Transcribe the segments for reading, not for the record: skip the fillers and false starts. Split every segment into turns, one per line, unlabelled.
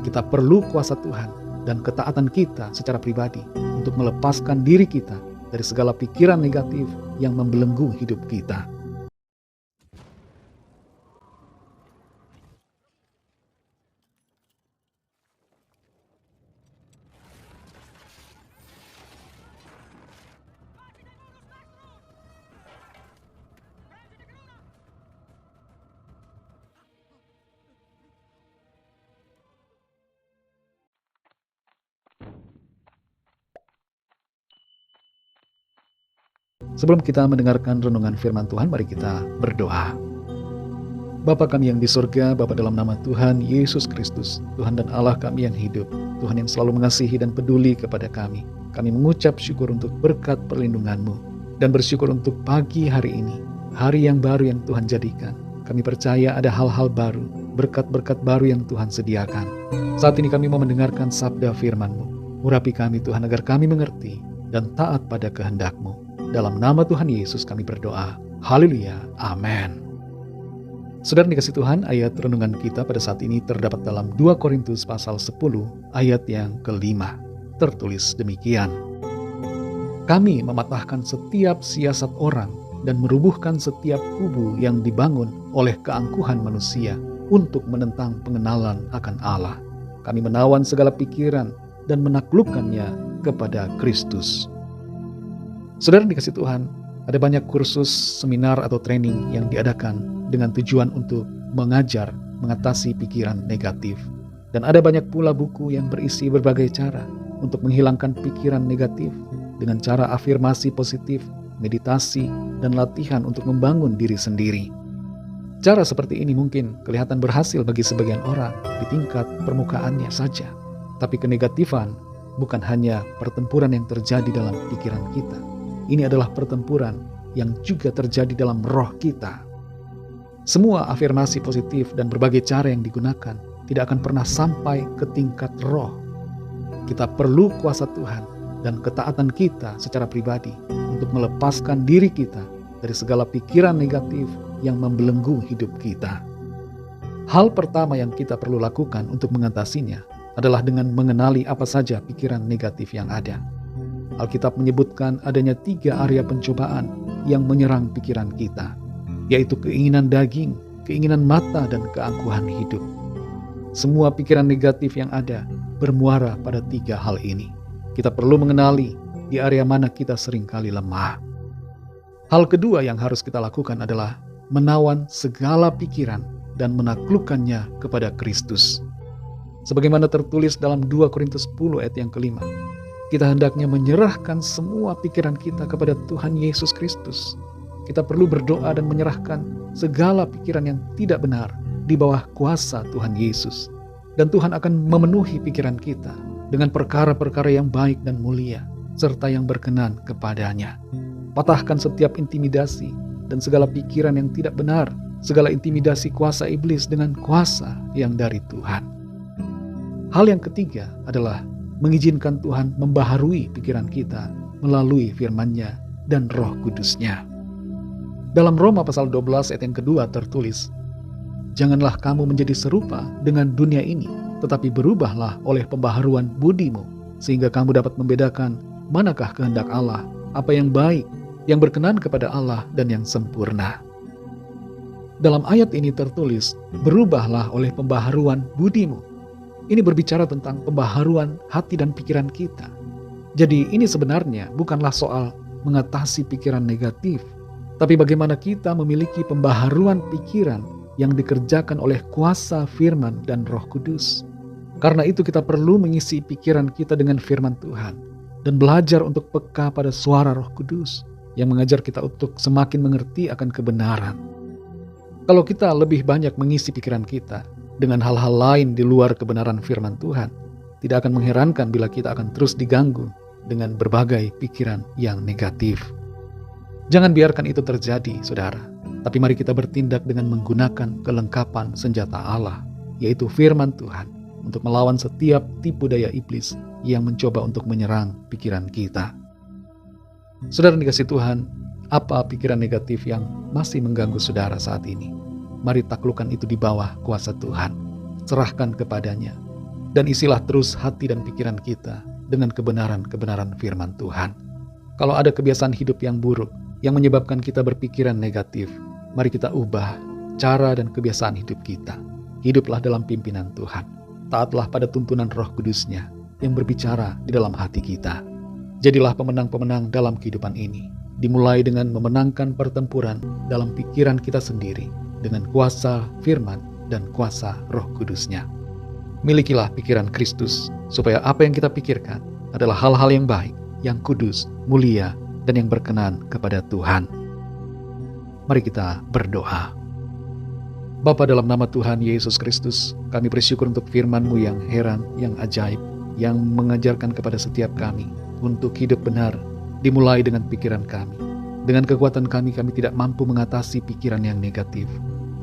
Kita perlu kuasa Tuhan dan ketaatan kita secara pribadi untuk melepaskan diri kita dari segala pikiran negatif yang membelenggu hidup kita. Sebelum kita mendengarkan renungan firman Tuhan, mari kita berdoa. Bapa kami yang di surga, Bapa dalam nama Tuhan Yesus Kristus, Tuhan dan Allah kami yang hidup, Tuhan yang selalu mengasihi dan peduli kepada kami. Kami mengucap syukur untuk berkat perlindungan-Mu dan bersyukur untuk pagi hari ini, hari yang baru yang Tuhan jadikan. Kami percaya ada hal-hal baru, berkat-berkat baru yang Tuhan sediakan. Saat ini kami mau mendengarkan sabda firman-Mu. Urapi kami Tuhan agar kami mengerti dan taat pada kehendak-Mu. Dalam nama Tuhan Yesus kami berdoa. Haleluya. Amin. Saudara dikasih Tuhan, ayat renungan kita pada saat ini terdapat dalam 2 Korintus pasal 10 ayat yang ke-5. Tertulis demikian. Kami mematahkan setiap siasat orang dan merubuhkan setiap kubu yang dibangun oleh keangkuhan manusia untuk menentang pengenalan akan Allah. Kami menawan segala pikiran dan menaklukkannya kepada Kristus. Saudara dikasih Tuhan, ada banyak kursus, seminar atau training yang diadakan dengan tujuan untuk mengajar, mengatasi pikiran negatif. Dan ada banyak pula buku yang berisi berbagai cara untuk menghilangkan pikiran negatif dengan cara afirmasi positif, meditasi, dan latihan untuk membangun diri sendiri. Cara seperti ini mungkin kelihatan berhasil bagi sebagian orang di tingkat permukaannya saja. Tapi kenegatifan bukan hanya pertempuran yang terjadi dalam pikiran kita. Ini adalah pertempuran yang juga terjadi dalam roh kita. Semua afirmasi positif dan berbagai cara yang digunakan tidak akan pernah sampai ke tingkat roh. Kita perlu kuasa Tuhan dan ketaatan kita secara pribadi untuk melepaskan diri kita dari segala pikiran negatif yang membelenggu hidup kita. Hal pertama yang kita perlu lakukan untuk mengatasinya adalah dengan mengenali apa saja pikiran negatif yang ada. Alkitab menyebutkan adanya 3 area pencobaan yang menyerang pikiran kita, yaitu keinginan daging, keinginan mata, dan keangkuhan hidup. Semua pikiran negatif yang ada bermuara pada 3 hal ini. Kita perlu mengenali di area mana kita seringkali lemah. Hal kedua yang harus kita lakukan adalah menawan segala pikiran dan menaklukkannya kepada Kristus. Sebagaimana tertulis dalam 2 Korintus 10 ayat yang ke-5. Kita hendaknya menyerahkan semua pikiran kita kepada Tuhan Yesus Kristus. Kita perlu berdoa dan menyerahkan segala pikiran yang tidak benar di bawah kuasa Tuhan Yesus. Dan Tuhan akan memenuhi pikiran kita dengan perkara-perkara yang baik dan mulia, serta yang berkenan kepadanya. Patahkan setiap intimidasi dan segala pikiran yang tidak benar, segala intimidasi kuasa iblis dengan kuasa yang dari Tuhan. Hal yang ketiga adalah mengizinkan Tuhan membaharui pikiran kita melalui firman-Nya dan Roh Kudus-Nya. Dalam Roma pasal 12 ayat yang kedua tertulis, janganlah kamu menjadi serupa dengan dunia ini, tetapi berubahlah oleh pembaharuan budimu, sehingga kamu dapat membedakan manakah kehendak Allah, apa yang baik, yang berkenan kepada Allah, dan yang sempurna. Dalam ayat ini tertulis, berubahlah oleh pembaharuan budimu. Ini berbicara tentang pembaharuan hati dan pikiran kita. Jadi ini sebenarnya bukanlah soal mengatasi pikiran negatif, tapi bagaimana kita memiliki pembaharuan pikiran yang dikerjakan oleh kuasa firman dan Roh Kudus. Karena itu kita perlu mengisi pikiran kita dengan firman Tuhan dan belajar untuk peka pada suara Roh Kudus yang mengajar kita untuk semakin mengerti akan kebenaran. Kalau kita lebih banyak mengisi pikiran kita dengan hal-hal lain di luar kebenaran firman Tuhan, tidak akan mengherankan bila kita akan terus diganggu dengan berbagai pikiran yang negatif. Jangan biarkan itu terjadi, saudara. Tapi mari kita bertindak dengan menggunakan kelengkapan senjata Allah, yaitu firman Tuhan, untuk melawan setiap tipu daya iblis yang mencoba untuk menyerang pikiran kita. Saudara dikasih Tuhan, apa pikiran negatif yang masih mengganggu saudara saat ini? Mari taklukkan itu di bawah kuasa Tuhan. Serahkan kepadanya. Dan isilah terus hati dan pikiran kita dengan kebenaran-kebenaran firman Tuhan. Kalau ada kebiasaan hidup yang buruk yang menyebabkan kita berpikiran negatif, mari kita ubah cara dan kebiasaan hidup kita. Hiduplah dalam pimpinan Tuhan. Taatlah pada tuntunan Roh Kudus-Nya yang berbicara di dalam hati kita. Jadilah pemenang-pemenang dalam kehidupan ini. Dimulai dengan memenangkan pertempuran dalam pikiran kita sendiri dengan kuasa firman dan kuasa Roh Kudus-Nya. Milikilah pikiran Kristus, supaya apa yang kita pikirkan adalah hal-hal yang baik, yang kudus, mulia, dan yang berkenan kepada Tuhan. Mari kita berdoa. Bapa, dalam nama Tuhan Yesus Kristus, kami bersyukur untuk firman-Mu yang heran, yang ajaib, yang mengajarkan kepada setiap kami untuk hidup benar, dimulai dengan pikiran kami. Dengan kekuatan kami tidak mampu mengatasi pikiran yang negatif.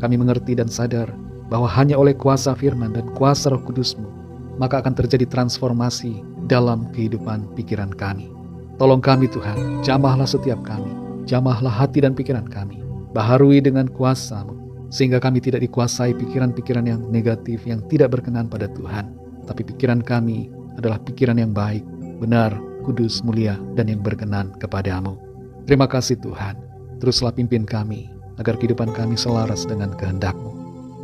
Kami mengerti dan sadar bahwa hanya oleh kuasa firman dan kuasa Roh Kudus-Mu, maka akan terjadi transformasi dalam kehidupan pikiran kami. Tolong kami Tuhan, jamahlah setiap kami, jamahlah hati dan pikiran kami, baharui dengan kuasa-Mu, sehingga kami tidak dikuasai pikiran-pikiran yang negatif yang tidak berkenan pada Tuhan, tapi pikiran kami adalah pikiran yang baik, benar, kudus, mulia, dan yang berkenan kepada-Mu. Terima kasih Tuhan, teruslah pimpin kami, agar kehidupan kami selaras dengan kehendak-Mu.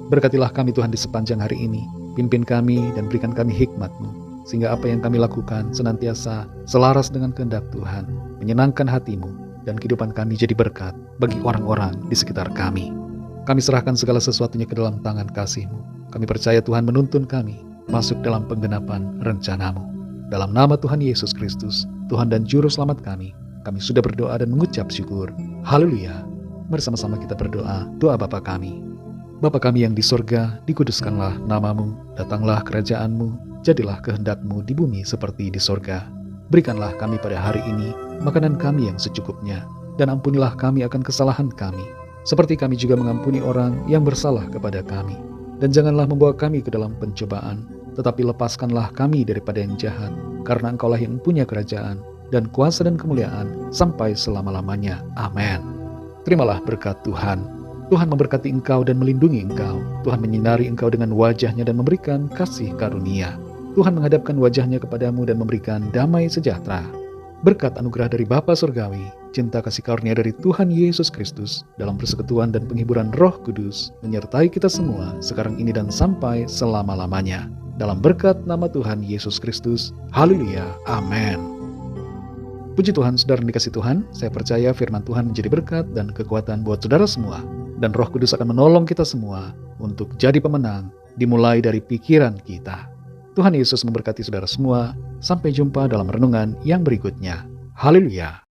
Berkatilah kami Tuhan di sepanjang hari ini, pimpin kami dan berikan kami hikmat-Mu, sehingga apa yang kami lakukan senantiasa selaras dengan kehendak Tuhan, menyenangkan hati-Mu, dan kehidupan kami jadi berkat bagi orang-orang di sekitar kami. Kami serahkan segala sesuatunya ke dalam tangan kasih-Mu. Kami percaya Tuhan menuntun kami masuk dalam penggenapan rencana-Mu. Dalam nama Tuhan Yesus Kristus, Tuhan dan Juru Selamat kami sudah berdoa dan mengucap syukur. Haleluya. Mari sama-sama kita berdoa, doa Bapa kami. Bapa kami yang di sorga, dikuduskanlah nama-Mu, datanglah kerajaan-Mu, jadilah kehendak-Mu di bumi seperti di sorga. Berikanlah kami pada hari ini makanan kami yang secukupnya, dan ampunilah kami akan kesalahan kami, seperti kami juga mengampuni orang yang bersalah kepada kami. Dan janganlah membawa kami ke dalam pencobaan, tetapi lepaskanlah kami daripada yang jahat, karena Engkaulah yang punya kerajaan, dan kuasa dan kemuliaan, sampai selama-lamanya. Amin. Terimalah berkat Tuhan. Tuhan memberkati engkau dan melindungi engkau. Tuhan menyinari engkau dengan wajah-Nya dan memberikan kasih karunia. Tuhan menghadapkan wajah-Nya kepadamu dan memberikan damai sejahtera. Berkat anugerah dari Bapa Surgawi, cinta kasih karunia dari Tuhan Yesus Kristus, dalam persekutuan dan penghiburan Roh Kudus, menyertai kita semua, sekarang ini dan sampai selama-lamanya. Dalam berkat nama Tuhan Yesus Kristus. Haleluya. Amin. Puji Tuhan, saudara dikasih Tuhan, saya percaya firman Tuhan menjadi berkat dan kekuatan buat saudara semua. Dan Roh Kudus akan menolong kita semua untuk jadi pemenang, dimulai dari pikiran kita. Tuhan Yesus memberkati saudara semua. Sampai jumpa dalam renungan yang berikutnya. Haleluya.